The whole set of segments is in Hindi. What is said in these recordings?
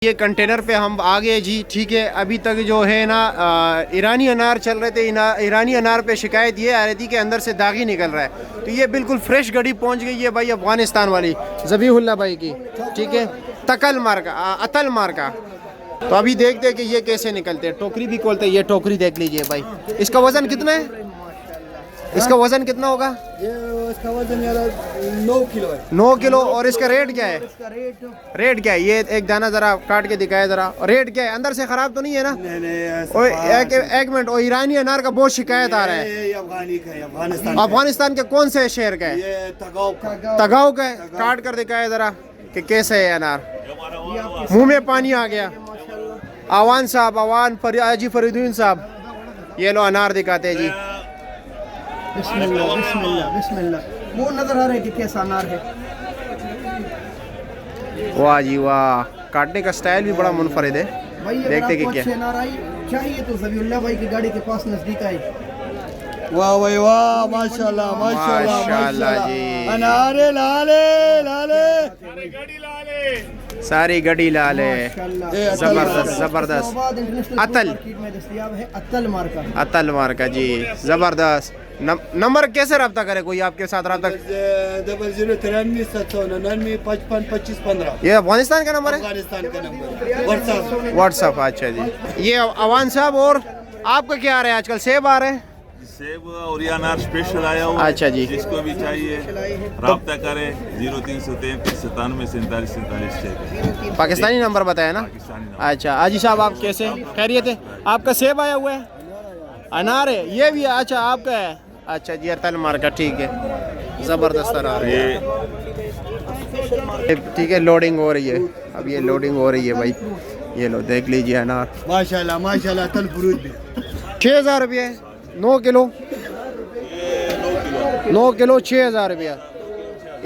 ये कंटेनर पे हम आ गए जी। ठीक है, अभी तक जो है ना ईरानी अनार चल रहे थे। ईरानी अनार पे शिकायत ये आ रही थी कि अंदर से दागी निकल रहा है। तो ये बिल्कुल फ्रेश गाड़ी पहुंच गई है भाई अफगानिस्तान वाली ज़बीहुल्लाह भाई की। ठीक है, तकल मार का अतल मार का। तो अभी देखते हैं कि ये कैसे निकलते हैं। टोकरी भी खोलते हैं। ये टोकरी देख लीजिए भाई। इसका वज़न कितना है? इसका वज़न कितना होगा? इसका वजन 9 किलो है। 9 किलो। और इसका रेट क्या है? इसका रेट क्या है? ये एक दाना ज़रा काट के दिखाए ज़रा। रेट क्या है? अंदर से ख़राब तो नहीं है ना? नहीं और एक मिनट, और ईरानी अनार का बहुत शिकायत आ रहा है। ये अफगानी का है, अफगानिस्तान अफगानिस्तान के कौन से शहर का है? ये तगाव का। तगाव का है। काट कर दिखाए ज़रा कि कैसे है अनार। मुंह में पानी आ गया। आवान साहब, हाजी फरीदुद्दीन साहब, ये लो अनार दिखाते हैं जी। बिस्मिल्लाह बिस्मिल्लाह बिस्मिल्लाह। वो नजर आ रहा है कि कैसा अनार है। वाह जी वाह, काटने का स्टाइल भी बड़ा मुनफरिद है। भाई देखते कि क्या अनार आई चाहिए तो ज़बीहुल्लाह भाई की गाड़ी के पास नजदीक आई। वाह भाई वाह, माशाल्लाह माशाल्लाह माशाल्लाह जी। अनारे लाले लाले सारी गड्डी लाल है। जबरदस्त जबरदस्त। अतल में दस्तयाब है, अतल मार्का। अतल मार्का जी, जबरदस्त। नंबर कैसे रब्ता करे कोई आपके साथ रब्ता? 0093 799 55 25 15। ये अफगानिस्तान का नंबर है? अफगानिस्तान का नंबर व्हाट्सअप। अच्छा जी। ये अवान साहब, और आपका क्या आ रहा है आजकल? सेब आ रहे हैं? सेब और ये अनार स्पेशल आया हुआ। अच्छा जी। जिसको भी चाहिए राब्ता करें 0333 97 47 47 पाकिस्तानी नंबर बताया ना? पाकिस्तानी नंबर। अच्छा हाजी साहब, आप कैसे? खैरियत है? आपका सेब आया हुआ है? अनार है ये भी? अच्छा आपका है। अच्छा जी, अतल मार्का। ठीक है, ज़बरदस्त अनार है। ठीक है, लोडिंग हो रही है। अब ये लोडिंग हो रही है भाई। ये लो देख लीजिए अनार। माशाल्लाह माशाल्लाह। तल फ्रूट भी 6000 रुपये 9 किलो। 9 किलो 6000 रुपया।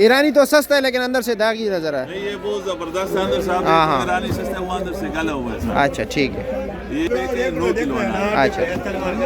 ईरानी तो सस्ता है लेकिन अंदर से दागी नजर है। नहीं, ये बहुत जबरदस्त है। अंदर साहब हाँ, हाँ। ईरानी सस्ता है, वो अंदर से गला हुआ है साहब। अच्छा ठीक है। ये 9 किलो अनार। अच्छा।